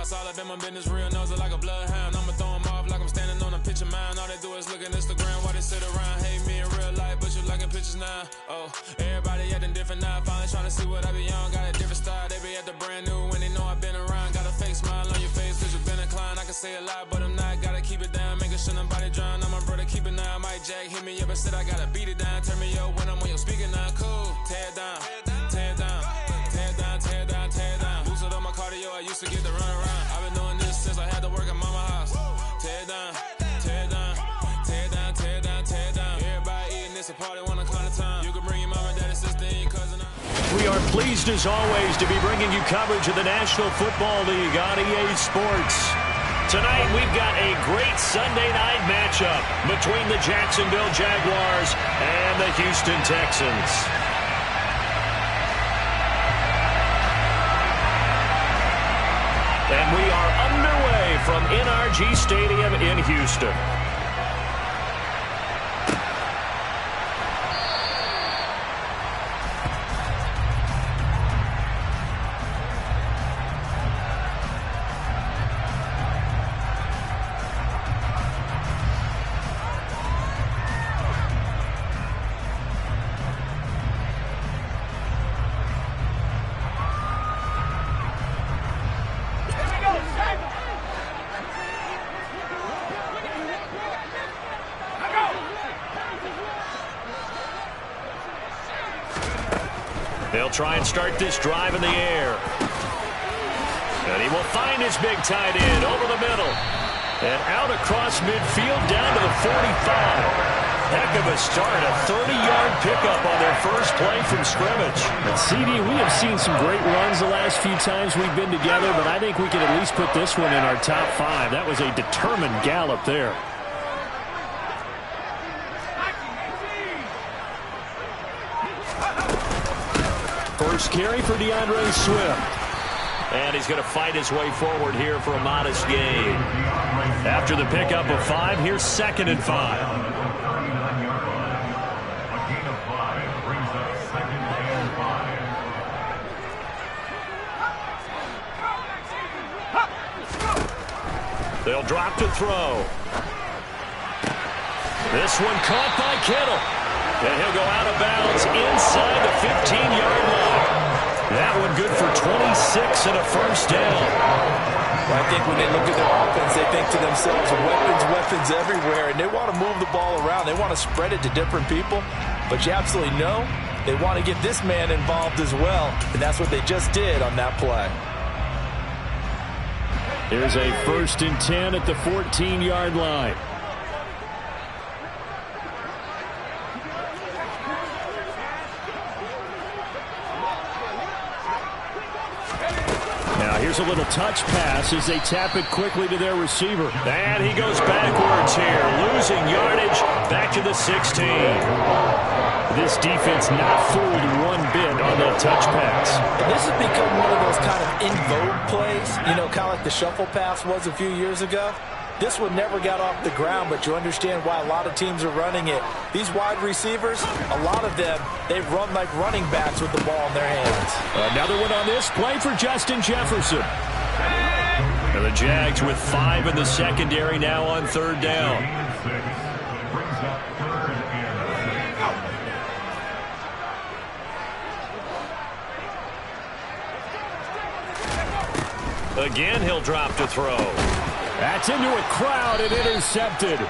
boss all up in my business, real nose like a bloodhound. I'ma throw them off like I'm standing on a pitch of mine. All they do is look at Instagram while they sit around. Hate me in real life, but you liking pictures now. Oh, everybody acting different now. Finally trying to see what I be on. Got a different style, they be at the brand new when they know I've been around. Got a fake smile on your face cause you been inclined. I can say a lot, but I'm not. Gotta keep it down, making sure nobody drown. I'm my brother, keep it now. Mike Jack hit me up and said I gotta beat it down. Turn me up when I'm on your speaker now. Cool, tear it down, tear it down, tear it down, tear it down, tear it down. Boosted up my cardio, I used to get to run around. I've been doing this since I had to work at mama house. Tear it down, tear it down, tear it down, tear it down, tear it down. Everybody eating this a party 1 o'clock of time. You can bring your mama, daddy, sister, and your cousin. We are pleased as always to be bringing you coverage of the National Football League on EA Sports. Tonight we've got a great Sunday night matchup between the Jacksonville Jaguars and the Houston Texans. And we are underway from NRG Stadium in Houston. They'll try and start this drive in the air. And he will find his big tight end over the middle. And out across midfield down to the 45. Heck of a start. A 30-yard pickup on their first play from scrimmage. And CD, we have seen some great runs the last few times we've been together, but I think we can at least put this one in our top 5. That was a determined gallop there. First carry for DeAndre Swift. And he's going to fight his way forward here for a modest gain. After the pickup of 5, here's 2nd and 5. They'll drop to throw. This one caught by Kittle. And he'll go out of bounds inside the 15-yard line. That one good for 26 and a first down. Well, I think when they look at their offense, they think to themselves, weapons everywhere, and they want to move the ball around. They want to spread it to different people, but you absolutely know they want to get this man involved as well, and that's what they just did on that play. There's a 1st and 10 at the 14-yard line. Here's a little touch pass as they tap it quickly to their receiver. And he goes backwards here, losing yardage back to the 16. This defense not fooled one bit on that touch pass. This has become one of those kind of in vogue plays, you know, kind of like the shuffle pass was a few years ago. This one never got off the ground, but you understand why a lot of teams are running it. These wide receivers, a lot of them, they run like running backs with the ball in their hands. Another one on this play for Justin Jefferson. And the Jags with 5 in the secondary now on 3rd down. Again, he'll drop to throw. That's into a crowd and intercepted.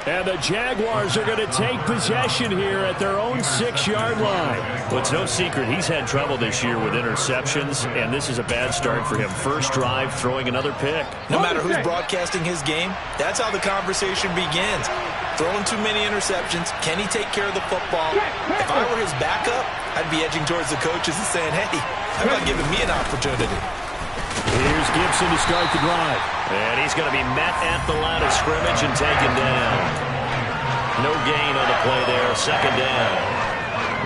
And the Jaguars are going to take possession here at their own 6-yard line. Well, it's no secret he's had trouble this year with interceptions, and this is a bad start for him. First drive, throwing another pick. No matter who's broadcasting his game, that's how the conversation begins. Throwing too many interceptions. Can he take care of the football? If I were his backup, I'd be edging towards the coaches and saying, hey, how about giving me an opportunity? Here's Gibson to start the drive. And he's going to be met at the line of scrimmage and taken down. No gain on the play there, 2nd down.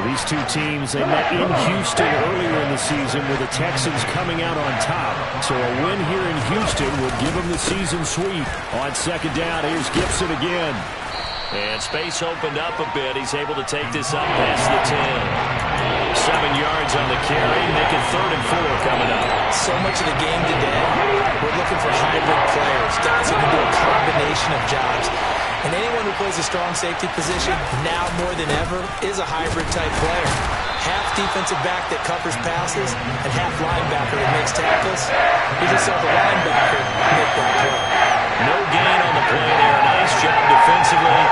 These two teams, they met in Houston earlier in the season with the Texans coming out on top. So a win here in Houston would give them the season sweep. On 2nd down, here's Gibson again. And space opened up a bit. He's able to take this up past the 10. 7 yards on the carry, making 3rd and 4 coming up. so much of the game today, we're looking for hybrid players, guys who can do a combination of jobs. And anyone who plays a strong safety position, now more than ever, is a hybrid-type player. Half defensive back that covers passes, and half linebacker that makes tackles. You just saw the linebacker make that play. No gain on the play there. Nice job defensively.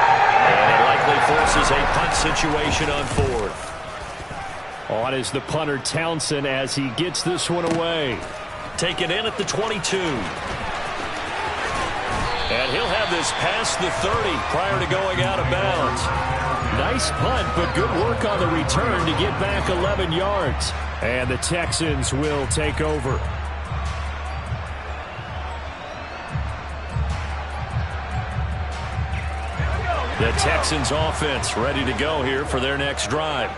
And it likely forces a punt situation on fourth. On is the punter Townsend as he gets this one away. Taken in at the 22. And he'll have this past the 30 prior to going out of bounds. Nice punt, but good work on the return to get back 11 yards. And the Texans will take over. The Texans offense ready to go here for their next drive.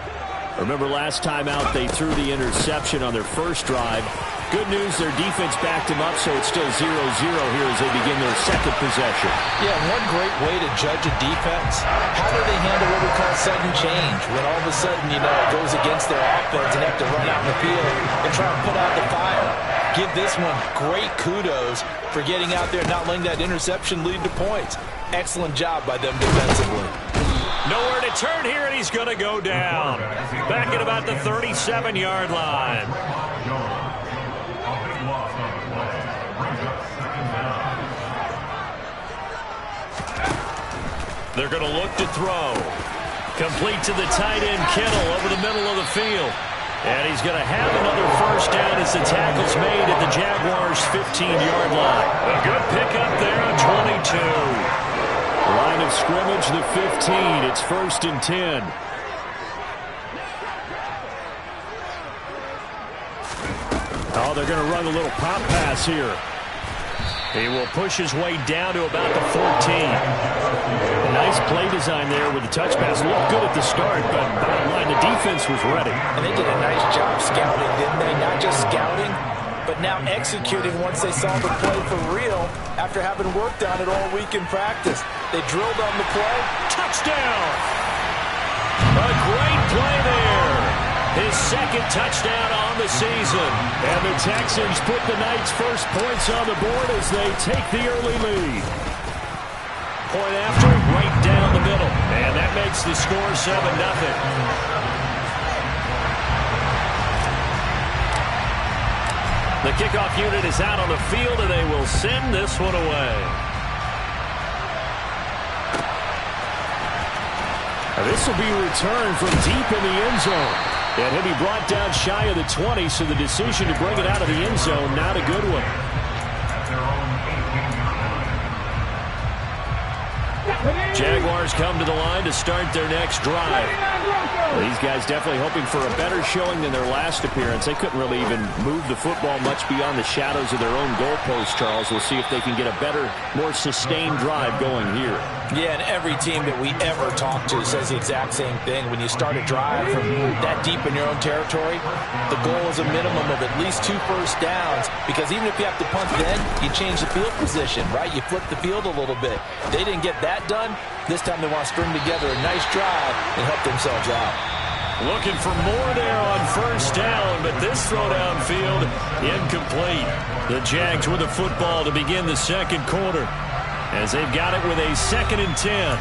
Remember last time out they threw the interception on their first drive. Good news, their defense backed them up, so it's still 0-0 here as they begin their second possession. Yeah, one great way to judge a defense, how do they handle what we call sudden change? When all of a sudden, it goes against their offense and they have to run out in the field and try and put out the fire. Give this one great kudos for getting out there and not letting that interception lead to points. Excellent job by them defensively. Nowhere to turn here, and he's going to go down. Back at about the 37-yard line. They're going to look to throw. Complete to the tight end, Kittle, over the middle of the field. And he's going to have another first down as the tackle's made at the Jaguars' 15-yard line. A good pickup there on 22. Line of scrimmage, the 15. It's 1st and 10. Oh, they're going to run a little pop pass here. He will push his way down to about the 14. Nice play design there with the touch pass. Looked good at the start, but bottom line, the defense was ready. And they did a nice job scouting, didn't they? Not just scouting, but now executing once they saw the play for real after having worked on it all week in practice. They drilled on the play. Touchdown! A great play there. His second touchdown on the season. And the Texans put the Knights' first points on the board as they take the early lead. Point after, right down the middle. And that makes the score 7-0. The kickoff unit is out on the field, and they will send this one away. Now this will be returned from deep in the end zone. And he'll be brought down shy of the 20, so the decision to bring it out of the end zone, not a good one. Jaguars come to the line to start their next drive. These guys definitely hoping for a better showing than their last appearance. They couldn't really even move the football much beyond the shadows of their own goalpost, Charles. We'll see if they can get a better, more sustained drive going here. Yeah, and every team that we ever talk to says the exact same thing. When you start a drive from that deep in your own territory, the goal is a minimum of at least 2 first downs, because even if you have to punt then, you change the field position, right? You flip the field a little bit. They didn't get that done. This time they want to string together a nice drive and help themselves out. Looking for more there on first down, but this throw downfield incomplete. The Jags with the football to begin the second quarter, as they've got it with a 2nd and 10.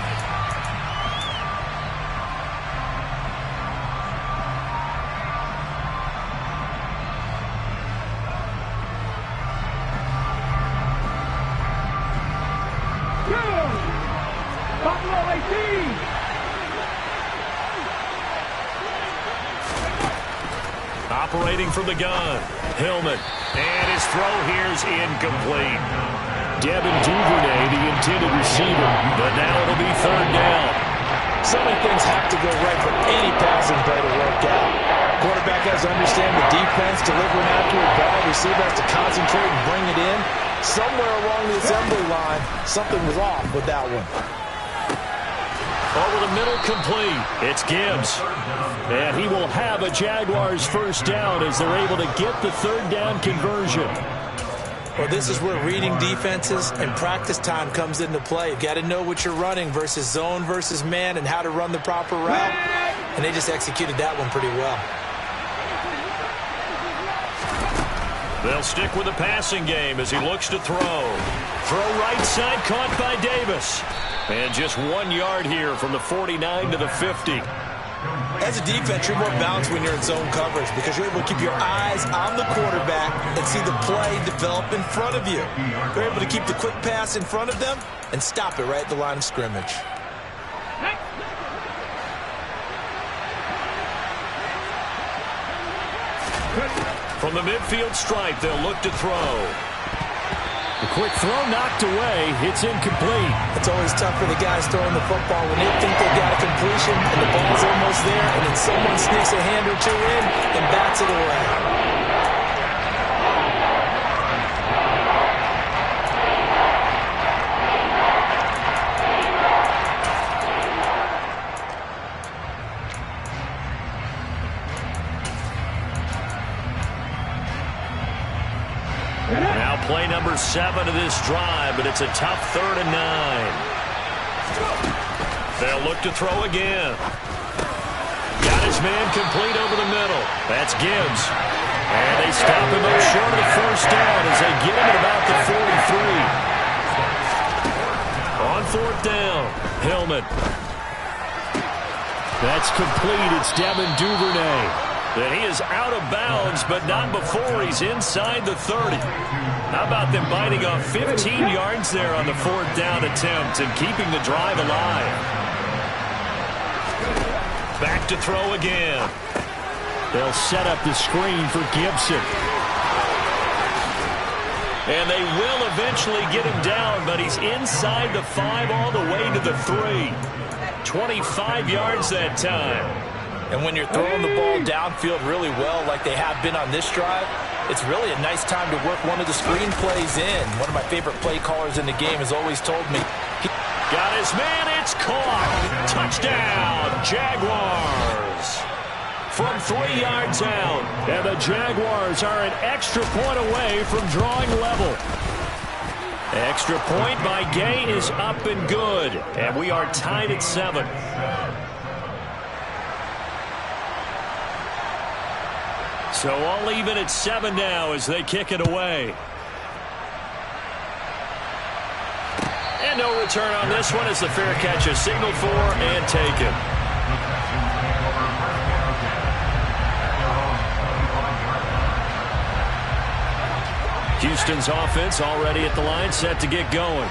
Operating from the gun, Hillman, and his throw here's incomplete. Devin Duvernay, the intended receiver, but now it'll be 3rd down. So many things have to go right for any passing play to work out. Quarterback has to understand the defense, deliver an accurate ball, receiver has to concentrate and bring it in. Somewhere along the assembly line, something was off with that one. Over the middle, complete. It's Gibbs. And he will have a Jaguars first down as they're able to get the 3rd down conversion. Well, this is where reading defenses and practice time comes into play. You've got to know what you're running versus zone versus man and how to run the proper route. And they just executed that one pretty well. They'll stick with the passing game as he looks to throw. Throw right side, caught by Davis. And just 1 yard here from the 49 to the 50. As a defense, you're more balanced when you're in zone coverage because you're able to keep your eyes on the quarterback and see the play develop in front of you. You're able to keep the quick pass in front of them and stop it right at the line of scrimmage. From the midfield stripe, they'll look to throw. The quick throw knocked away. It's incomplete. It's always tough for the guys throwing the football when they think they got a completion and the ball's almost there, and then someone sneaks a hand or two in and bats it away. Now play number 7 of this drive, but it's a tough 3rd and 9. They'll look to throw again. Got his man complete over the middle. That's Gibbs. And they stop him up short of the first down as they get him at about the 43. On 4th down, Hillman. That's complete. It's Devin Duvernay. And he is out of bounds, but not before he's inside the 30. How about them biting off 15 yards there on the 4th down attempt and keeping the drive alive? Back to throw again. They'll set up the screen for Gibson. And they will eventually get him down, but he's inside the 5 all the way to the 3. 25 yards that time. And when you're throwing the ball downfield really well like they have been on this drive, it's really a nice time to work one of the screen plays in. One of my favorite play callers in the game has always told me. Got his man, it's caught. Touchdown, Jaguars. From 3 yards out. And the Jaguars are an extra point away from drawing level. Extra point by Gay is up and good. And we are tied at 7. So all even at 7 now as they kick it away. And no return on this one as the fair catch is signaled for and taken. Houston's offense already at the line, set to get going.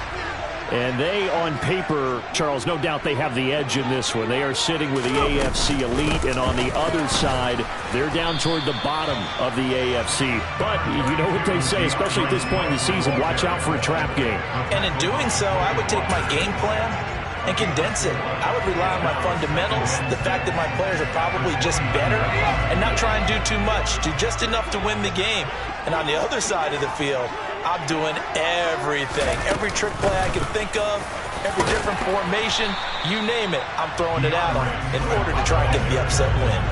And they, on paper, Charles, no doubt they have the edge in this one. They are sitting with the AFC elite, and on the other side, they're down toward the bottom of the AFC. But you know what they say, especially at this point in the season, watch out for a trap game. And in doing so, I would take my game plan and condense it. I would rely on my fundamentals, the fact that my players are probably just better, and not try and do too much, do just enough to win the game. And on the other side of the field, I'm doing everything. Every trick play I can think of, every different formation, you name it, I'm throwing it at them in order to try and get the upset win.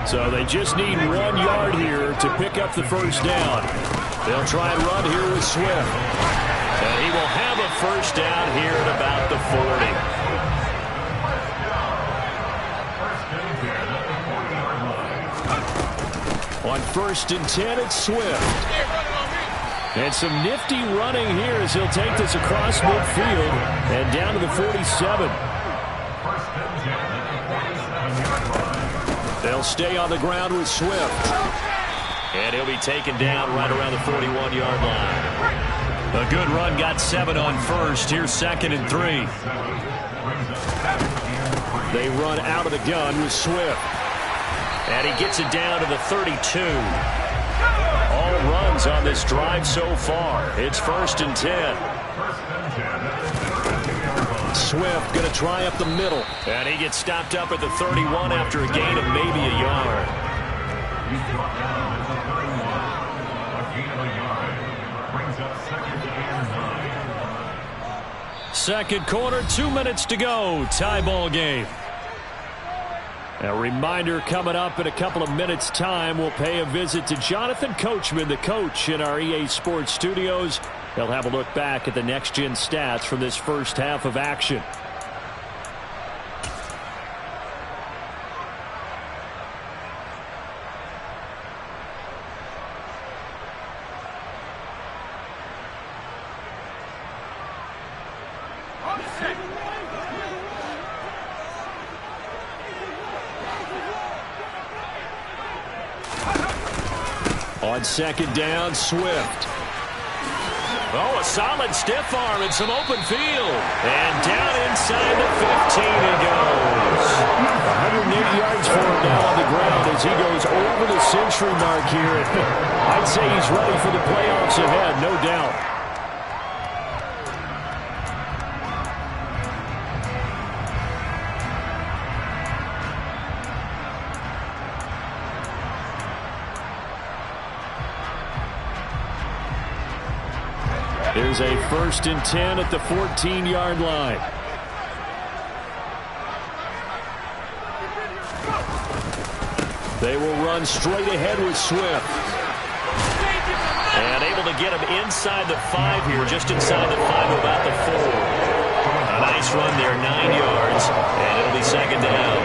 So they just need 1 yard here to pick up the first down. They'll try and run here with Swift. And he will have a first down here at about the 40. On 1st and 10, it's Swift. And some nifty running here as he'll take this across midfield and down to the 47. They'll stay on the ground with Swift. And he'll be taken down right around the 41-yard line. A good run, got 7 on 1st. Here's 2nd and 3. They run out of the gun with Swift. And he gets it down to the 32. All runs on this drive so far. It's 1st and 10. Swift going to try up the middle. And he gets stopped up at the 31 after a gain of maybe a yard. Second quarter, 2 minutes to go. Tie ball game. A reminder coming up in a couple of minutes' time. We'll pay a visit to Jonathan Coachman, the coach in our EA Sports studios. He'll have a look back at the next-gen stats from this first half of action. On second down, Swift. Oh, a solid stiff arm and some open field. And down inside the 15 he goes. 180 yards for him now on the ground as he goes over the century mark here. I'd say he's ready for the playoffs ahead, no doubt. Here's a 1st and 10 at the 14-yard line. They will run straight ahead with Swift. And able to get him inside the 5 here, just inside the 5, about the 4. A nice run there, 9 yards, and it'll be second down.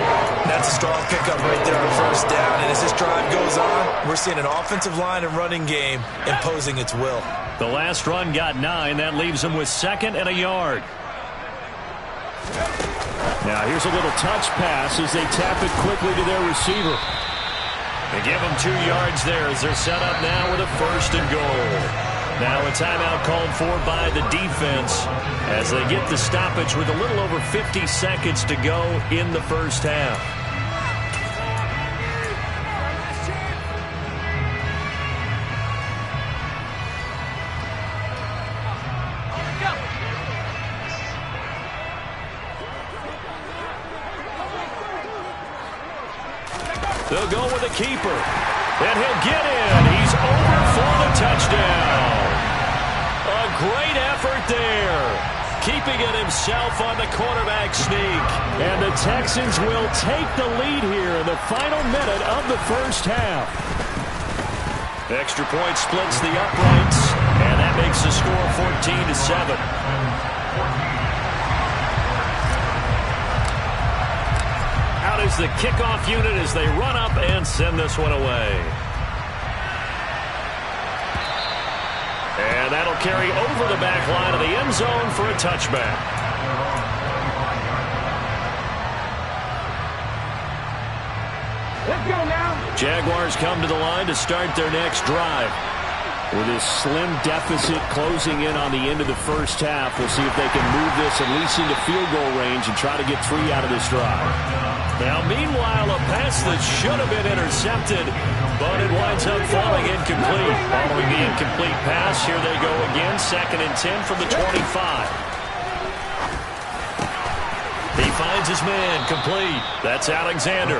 That's a strong pickup right there on 1st down. And as this drive goes on, we're seeing an offensive line and running game imposing its will. The last run got 9. That leaves them with 2nd and a yard. Now here's a little touch pass as they tap it quickly to their receiver. They give them 2 yards there as they're set up now with a 1st and goal. Now a timeout called for by the defense as they get the stoppage with a little over 50 seconds to go in the first half. They'll go with the keeper, and he'll get in. He's over for the touchdown. A great effort there, keeping it himself on the quarterback sneak. And the Texans will take the lead here in the final minute of the first half. Extra point splits the uprights, and that makes the score 14-7. Out is the kickoff unit as they run up and send this one away. And that'll carry over the back line of the end zone for a touchback. Let's go now. Jaguars come to the line to start their next drive. With this slim deficit closing in on the end of the first half, we'll see if they can move this at least into field goal range and try to get 3 out of this drive. Now, meanwhile, a pass that should have been intercepted, but it winds up falling incomplete. Following the incomplete pass, here they go again, 2nd and 10 from the 25. He finds his man, complete. That's Alexander.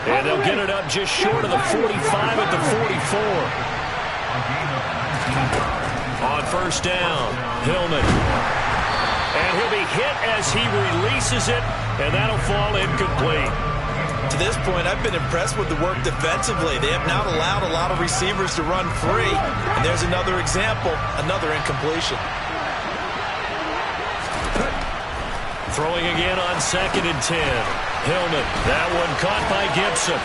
And they'll get it up just short of the 45 at the 44. On 1st down, Hillman. And he'll be hit as he releases it, and that'll fall incomplete. To this point, I've been impressed with the work defensively. They have not allowed a lot of receivers to run free. And there's another example, another incompletion. Throwing again on 2nd and 10. Hillman, that one caught by Gibson.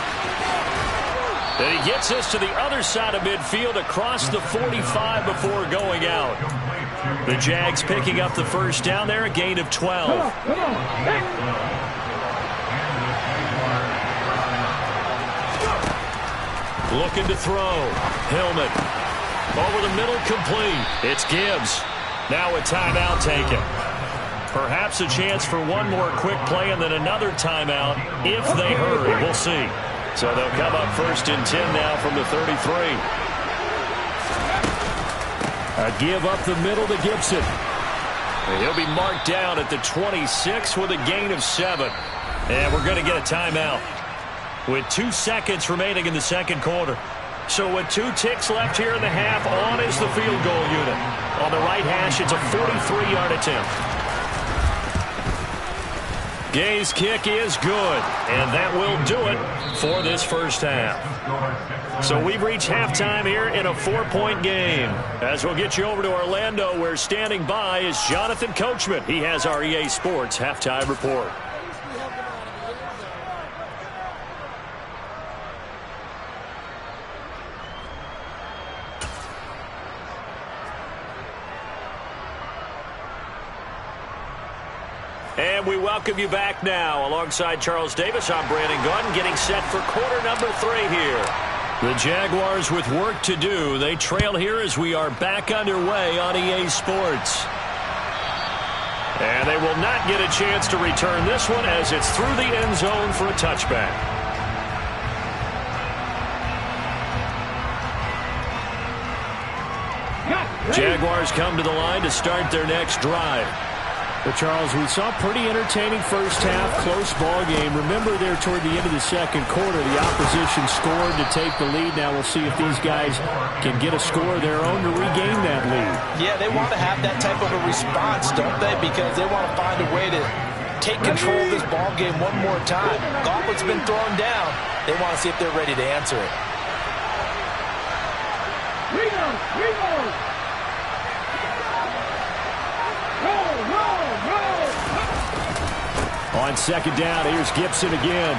And he gets us to the other side of midfield across the 45 before going out. The Jags picking up the 1st down there, a gain of 12. Looking to throw. Hillman. Over the middle, complete. It's Gibbs. Now a timeout taken. Perhaps a chance for one more quick play and then another timeout if they hurry. We'll see. So they'll come up 1st and 10 now from the 33. A give up the middle to Gibson. And he'll be marked down at the 26 with a gain of 7. And we're going to get a timeout with 2 seconds remaining in the second quarter. So with 2 ticks left here in the half, on is the field goal unit. On the right hash, it's a 43-yard attempt. Gay's kick is good, and that will do it for this first half. So we've reached halftime here in a 4-point game. As we'll get you over to Orlando, where standing by is Jonathan Coachman. He has our EA Sports halftime report. And we welcome you back now. Alongside Charles Davis, I'm Brandon Gordon, getting set for quarter number 3 here. The Jaguars with work to do. They trail here as we are back underway on EA Sports. And they will not get a chance to return this one as it's through the end zone for a touchback. Jaguars come to the line to start their next drive. But, Charles, we saw a pretty entertaining first half, close ball game. Remember there toward the end of the second quarter, the opposition scored to take the lead. Now we'll see if these guys can get a score of their own to regain that lead. Yeah, they want to have that type of a response, don't they? Because they want to find a way to take control of this ball game one more time. Gauntlet's been thrown down. They want to see if they're ready to answer it. Reload! On second down, here's Gibson again.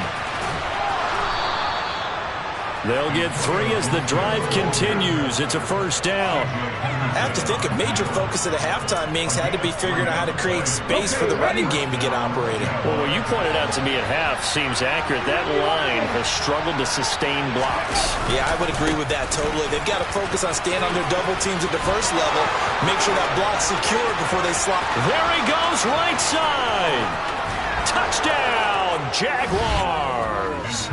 They'll get 3 as the drive continues. It's a first down. I have to think a major focus of the halftime meetings had to be figuring out how to create space for the running game to get operated. Well, what you pointed out to me at half seems accurate. That line has struggled to sustain blocks. Yeah, I would agree with that totally. They've got to focus on staying on their double teams at the first level, make sure that block's secure before they slot. There he goes, right side. Touchdown, Jaguars.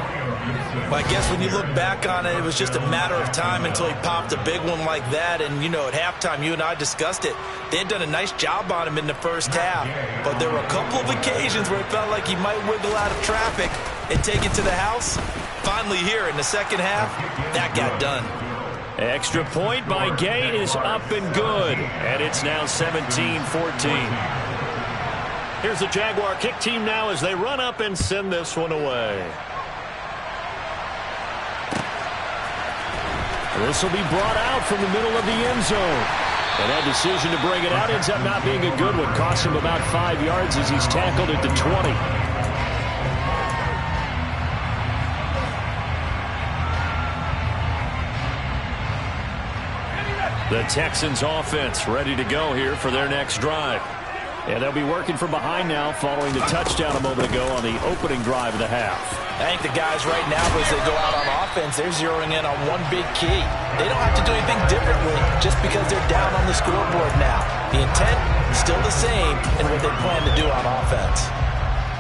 Well, I guess when you look back on it, it was just a matter of time until he popped a big one like that. And, you know, at halftime, you and I discussed it. They had done a nice job on him in the first half. But there were a couple of occasions where it felt like he might wiggle out of traffic and take it to the house. Finally here in the second half, that got done. Extra point by Gay is up and good. And it's now 17-14. Here's the Jaguar kick team now as they run up and send this one away. This will be brought out from the middle of the end zone. And that decision to bring it out ends up not being a good one. Costs him about 5 yards as he's tackled at the 20. The Texans offense ready to go here for their next drive. And they'll be working from behind now following the touchdown a moment ago on the opening drive of the half. I think the guys right now, as they go out on offense, they're zeroing in on one big key. They don't have to do anything differently just because they're down on the scoreboard now. The intent is still the same in what they plan to do on offense.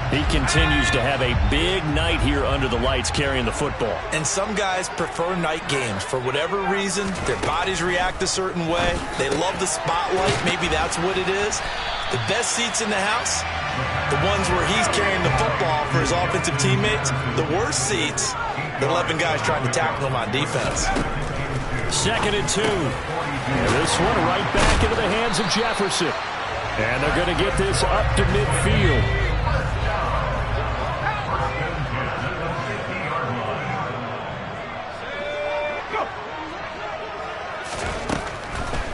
He continues to have a big night here under the lights carrying the football. And some guys prefer night games. For whatever reason, their bodies react a certain way. They love the spotlight. Maybe that's what it is. The best seats in the house, the ones where he's carrying the football for his offensive teammates. The worst seats, the 11 guys trying to tackle him on defense. 2nd and 2. And this one right back into the hands of Jefferson. And they're going to get this up to midfield.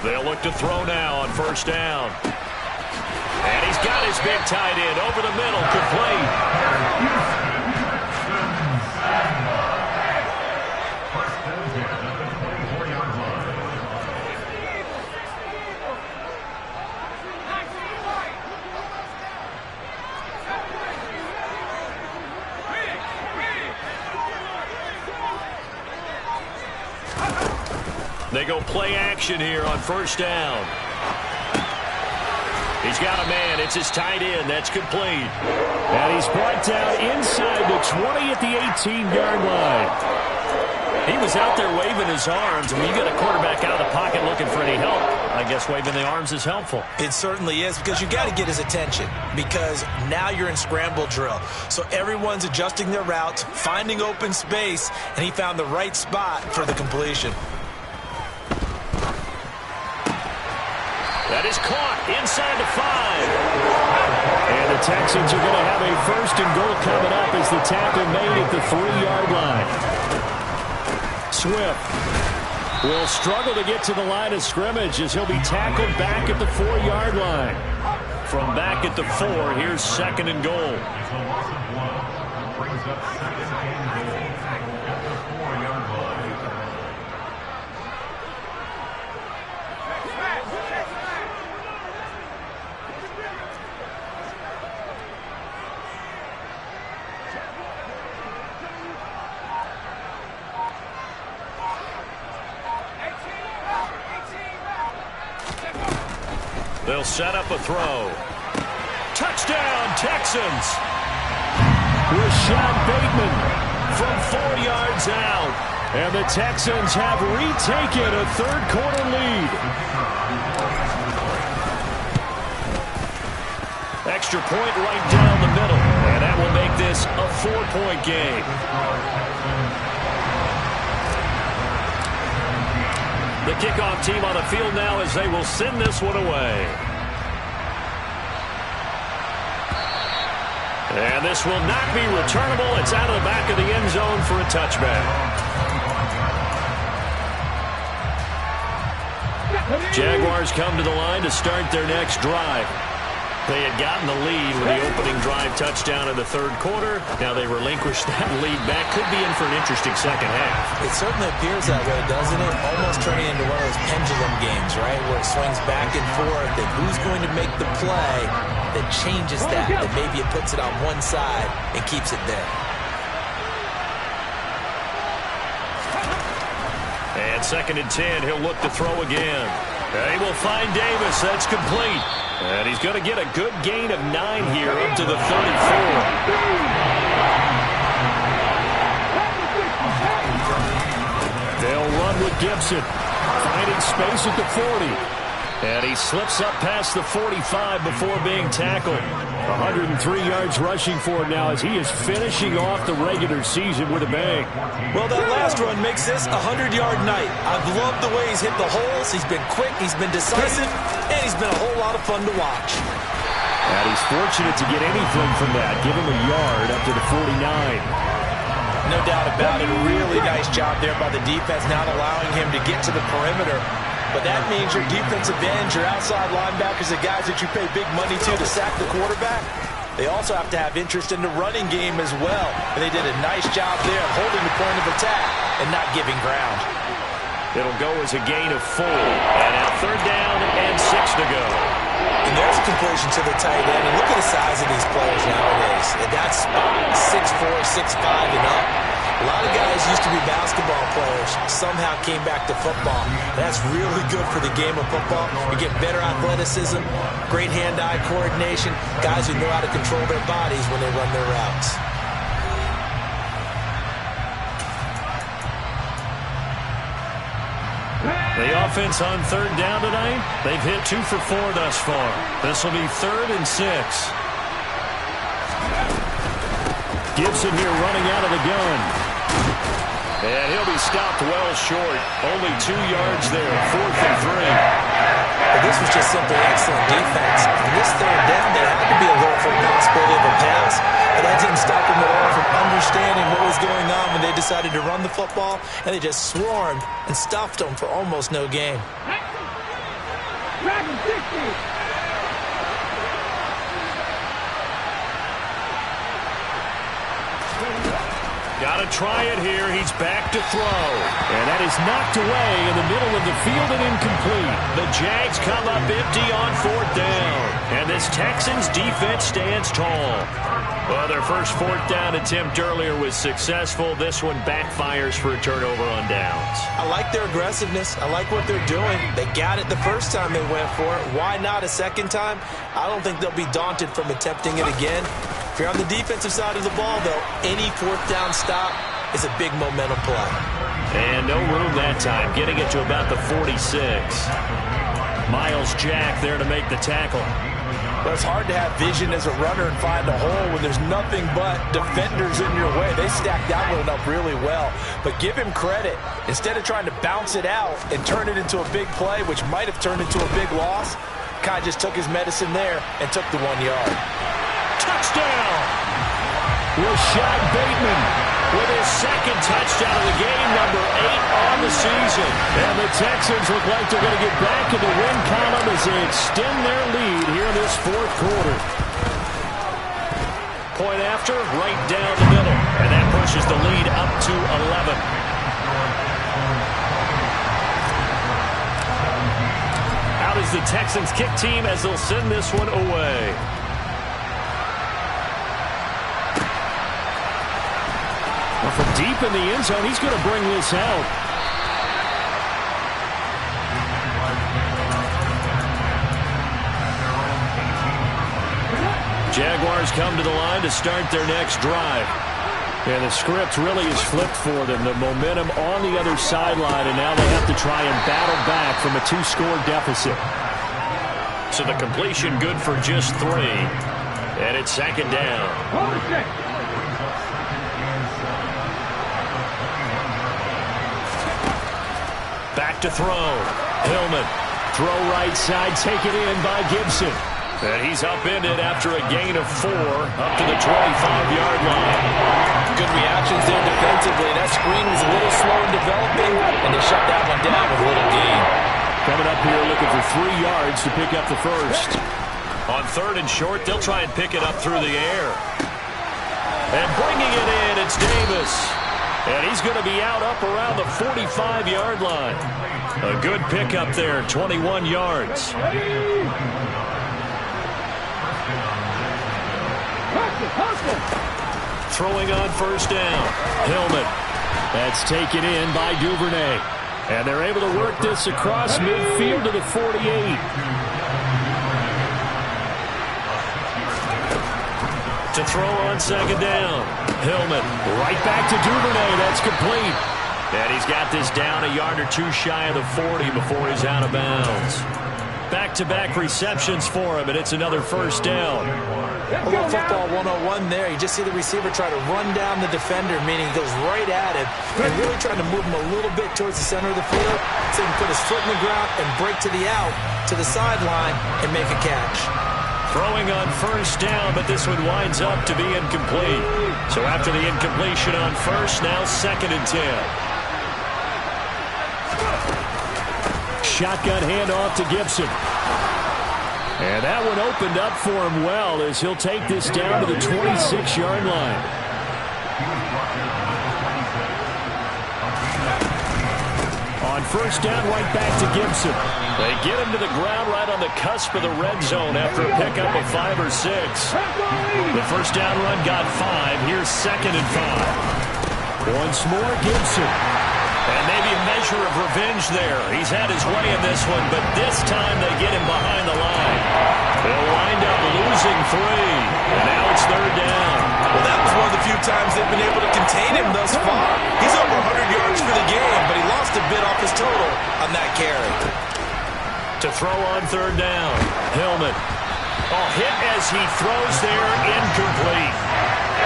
They'll look to throw now on first down. And he's got his big tight end over the middle, complete. They go play action here on first down. He's got a man. It's his tight end. That's complete. And he's brought down inside the 20 at the 18-yard line. He was out there waving his arms. When you get a quarterback out of the pocket looking for any help, I guess waving the arms is helpful. It certainly is, because you got to get his attention, because now you're in scramble drill. So everyone's adjusting their routes, finding open space, and he found the right spot for the completion. That is caught inside the 5. And the Texans are going to have a 1st and goal coming up as the tackle made at the 3-yard line. Swift will struggle to get to the line of scrimmage as he'll be tackled back at the 4-yard line. From back at the 4, here's 2nd and goal. They'll set up a throw. Touchdown, Texans! Rashad Bateman From 4 yards out. And the Texans have retaken a third-quarter lead. Extra point right down the middle. And that will make this a 4-point game. The kickoff team on the field now as they will send this one away. And this will not be returnable. It's out of the back of the end zone for a touchback. Jaguars come to the line to start their next drive. They had gotten the lead with the opening drive touchdown in the third quarter. Now they relinquish that lead back. Could be in for an interesting second half. It certainly appears that way, doesn't it? Almost turning into one of those pendulum games, right, where it swings back and forth, and who's going to make the play that changes that maybe it puts it on one side and keeps it there. And 2nd and 10, he'll look to throw again. They will find Davis. That's complete. And he's going to get a good gain of 9 here up to the 34. They'll run with Gibson, finding space at the 40. And he slips up past the 45 before being tackled. 103 yards rushing for him now as he is finishing off the regular season with a bang. Well, that last run makes this a 100-yard night. I've loved the way he's hit the holes. He's been quick, he's been decisive, and he's been a whole lot of fun to watch. And he's fortunate to get anything from that. Give him a yard up to the 49. No doubt about it. A really nice job there by the defense, not allowing him to get to the perimeter. But that means your defensive ends, your outside linebackers, the guys that you pay big money to sack the quarterback, they also have to have interest in the running game as well. And they did a nice job there of holding the point of attack and not giving ground. It'll go as a gain of 4. And now 3rd down and 6 to go. And there's a completion to the tight end. And look at the size of these players nowadays. At that spot, 6'4", 6'5", and up. A lot of guys used to be basketball players, somehow came back to football. That's really good for the game of football. You get better athleticism, great hand-eye coordination, guys who know how to control their bodies when they run their routes. The offense on 3rd down tonight, they've hit 2 for 4 thus far. This will be 3rd and 6. Gibson here running out of the gun. And he'll be stopped well short. Only 2 yards there, 4th and 3. But this was just simply excellent defense. On this 3rd down, there had to be a little possibility of a pass, but that didn't stop them at all from understanding what was going on when they decided to run the football, and they just swarmed and stuffed them for almost no gain. Dragon 60. Got to try it here. He's back to throw. And that is knocked away in the middle of the field and incomplete. The Jags come up empty on 4th down. And this Texans defense stands tall. Well, their first 4th down attempt earlier was successful. This one backfires for a turnover on downs. I like their aggressiveness. I like what they're doing. They got it the first time they went for it. Why not a second time? I don't think they'll be daunted from attempting it again. If you're on the defensive side of the ball, though, any 4th down stop is a big momentum play. And no room that time, getting it to about the 46. Miles Jack there to make the tackle. But it's hard to have vision as a runner and find a hole when there's nothing but defenders in your way. They stacked that one up really well. But give him credit. Instead of trying to bounce it out and turn it into a big play, which might have turned into a big loss, Kai just took his medicine there and took the 1 yard. Touchdown! Rashad Bateman with his second touchdown of the game, number 8 on the season. And the Texans look like they're going to get back in the win column as they extend their lead here in this 4th quarter. Point after, right down the middle. And that pushes the lead up to 11. Out is the Texans kick team as they'll send this one away. From deep in the end zone, he's going to bring this out. receivers come to the line to start their next drive. And the script really is flipped for them. The momentum on the other sideline, and now they have to try and battle back from a 2-score deficit. So the completion good for just 3. And it's second down. Back to throw. Hillman. Throw right side, taken in by Gibson. And he's upended after a gain of 4 up to the 25-yard line. Good reactions there defensively. That screen was a little slow in developing, and they shut that one down with a little gain. Coming up here looking for 3 yards to pick up the first. On 3rd and short, they'll try and pick it up through the air. And bringing it in, it's Davis. And he's going to be out up around the 45-yard line. A good pickup there, 21 yards. Throwing on first down. Hillman. That's taken in by Duvernay. And they're able to work this across midfield to the 48. To throw on second down. Hillman right back to Duvernay. That's complete. And he's got this down a yard or 2 shy of the 40 before he's out of bounds. Back-to-back receptions for him, and it's another first down. A little football 101 there. You just see the receiver try to run down the defender, meaning he goes right at him and really trying to move him a little bit towards the center of the field so he can put his foot in the ground and break to the out, to the sideline, and make a catch. Throwing on first down, but this one winds up to be incomplete. So after the incompletion on first, now 2nd and 10. Shotgun handoff to Gibson. And that one opened up for him well as he'll take this down to the 26-yard line. On first down, right back to Gibson. They get him to the ground right on the cusp of the red zone after a pickup of 5 or 6. The first down run got 5. Here's 2nd and 5. Once more, Gibson. And maybe a measure of revenge there. He's had his way in this one, but this time they get him behind the line. They'll wind up losing 3. And now it's 3rd down. Well, that was one of the few times they've been able to contain him thus far. He's over 100 yards for the game, but he lost a bit off his total on that carry. To throw on 3rd down. Hillman. Oh, hit as he throws there, incomplete.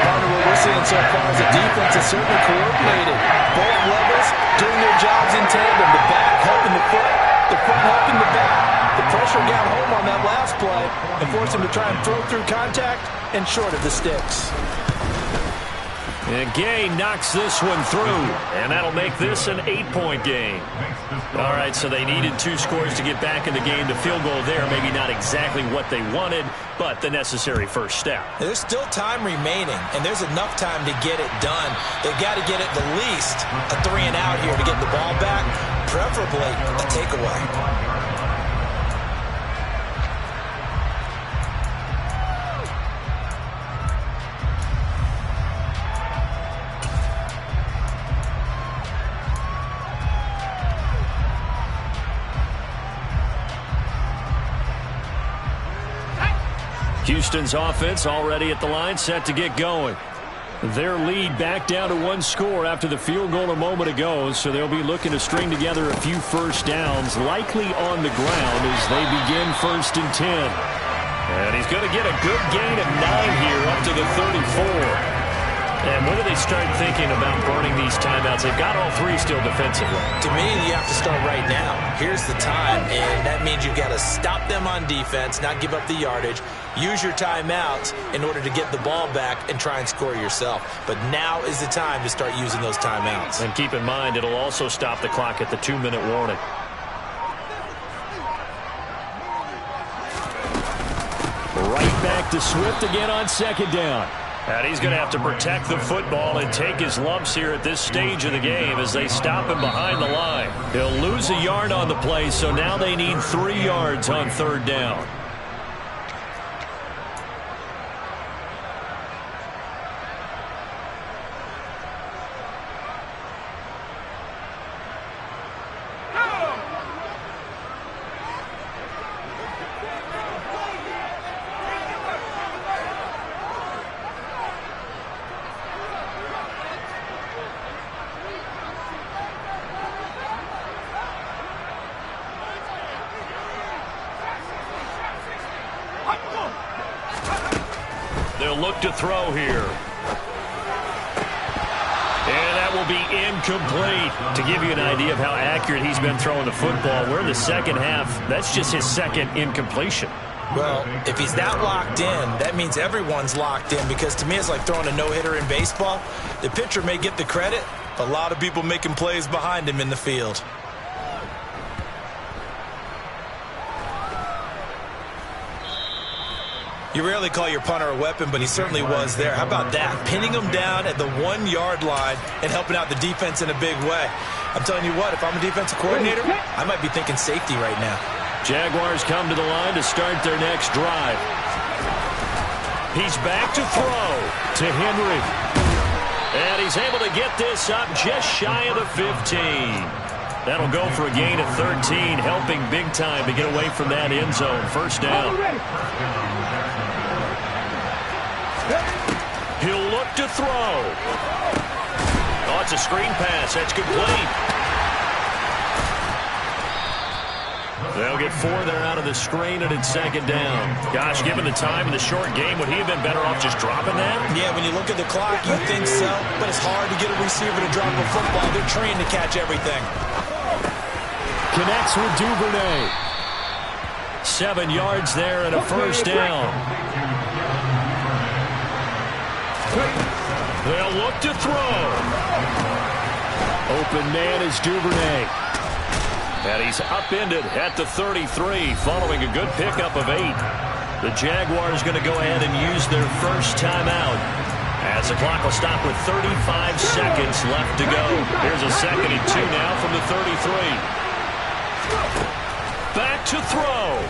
Partner, what we're seeing so far is the defense is certainly coordinated. Both levels doing their jobs in tandem. The back helping the front helping the back. The pressure got home on that last play and forced him to try and throw through contact and short of the sticks. And Gay knocks this one through, and that'll make this an 8-point game. All right, so they needed 2 scores to get back in the game. The field goal there, maybe not exactly what they wanted, but the necessary first step. There's still time remaining, and there's enough time to get it done. They've got to get at the least a 3 and out here to get the ball back, preferably a takeaway. Houston's offense already at the line, set to get going. Their lead back down to 1 score after the field goal a moment ago, so they'll be looking to string together a few first downs, likely on the ground as they begin 1st and 10. And he's going to get a good gain of 9 here up to the 34. And when do they start thinking about burning these timeouts? They've got all 3 still defensively. To me, you have to start right now. Here's the time, and that means you've got to stop them on defense, not give up the yardage, use your timeouts in order to get the ball back and try and score yourself. But now is the time to start using those timeouts. And keep in mind, it'll also stop the clock at the 2-minute warning. Right back to Swift again on 2nd down. And he's going to have to protect the football and take his lumps here at this stage of the game as they stop him behind the line. He'll lose a yard on the play, so now they need 3 yards on 3rd down. They'll look to throw here. And that will be incomplete. To give you an idea of how accurate he's been throwing the football, we're in the second half. That's just his second incompletion. Well, if he's that locked in, that means everyone's locked in, because to me it's like throwing a no-hitter in baseball. The pitcher may get the credit, but a lot of people making plays behind him in the field. You rarely call your punter a weapon, but he certainly was there. How about that? Pinning him down at the 1-yard line and helping out the defense in a big way. I'm telling you what, if I'm a defensive coordinator, I might be thinking safety right now. Jaguars come to the line to start their next drive. He's back to throw to Henry. And he's able to get this up just shy of the 15. That'll go for a gain of 13, helping big time to get away from that end zone. First down. He'll look to throw. Oh, it's a screen pass. That's complete. They'll get 4 there out of the screen, and it's second down. Gosh, given the time in the short game, would he have been better off just dropping that? Yeah, when you look at the clock, you think so. But it's hard to get a receiver to drop a football. They're trained to catch everything. Connects with Duvernay. 7 yards there and a first down. They'll look to throw. Open man is Duvernay. And he's upended at the 33 following a good pickup of 8. The Jaguars going to go ahead and use their first timeout as the clock will stop with 35 seconds left to go. Here's a 2nd and 2 now from the 33. Back to throw.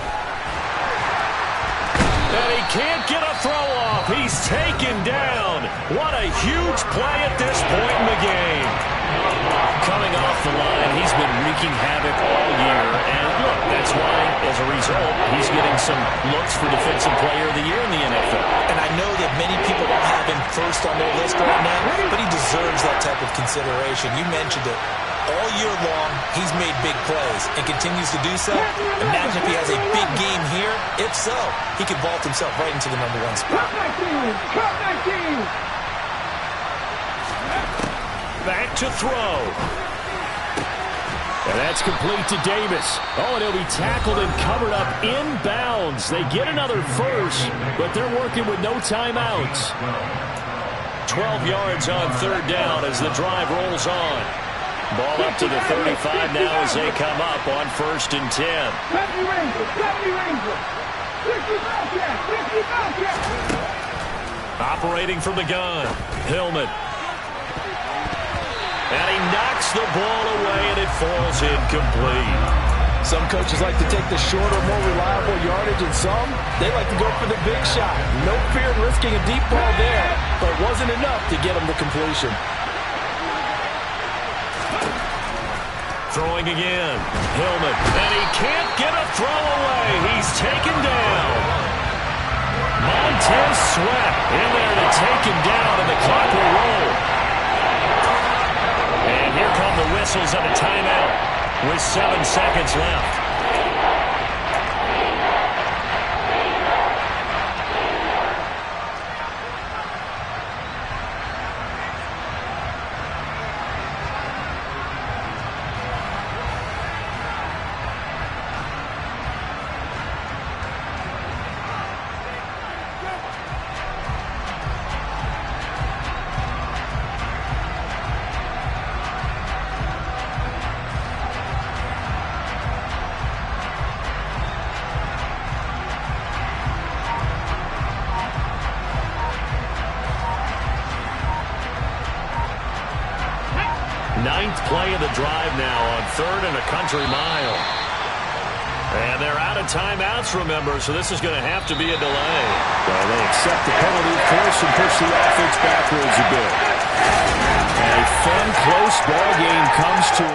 And he can't get a throw off. He's taken down. What a huge play at this point in the game. Coming off the line, he's been wreaking havoc all year. And look, that's why, as a result, he's getting some looks for Defensive Player of the Year in the NFL. And I know that many people don't have him first on their list right now, but he deserves that type of consideration. You mentioned it. All year long, he's made big plays and continues to do so. Imagine if he has a big game here. If so, he could vault himself right into the #1 spot. Back to throw. And that's complete to Davis. Oh, and he'll be tackled and covered up inbounds. They get another first, but they're working with no timeouts. 12 yards on 3rd down as the drive rolls on. Ball up to the 35 now as they come up on 1st and 10. Operating from the gun, Hillman. And he knocks the ball away, and it falls incomplete. Some coaches like to take the shorter, more reliable yardage, and some, they like to go for the big shot. No fear of risking a deep ball there, but it wasn't enough to get him to completion. Throwing again, Hillman, and he can't get a throw away. He's taken down. Montez Sweat in there to take him down, and the clock will roll. And here come the whistles and a timeout with 7 seconds left. Ninth play of the drive now on 3rd and a country mile. And they're out of timeouts, remember, so this is going to have to be a delay. Well, they accept the penalty, of course, and push the offense backwards a bit. And a fun, close ball game comes to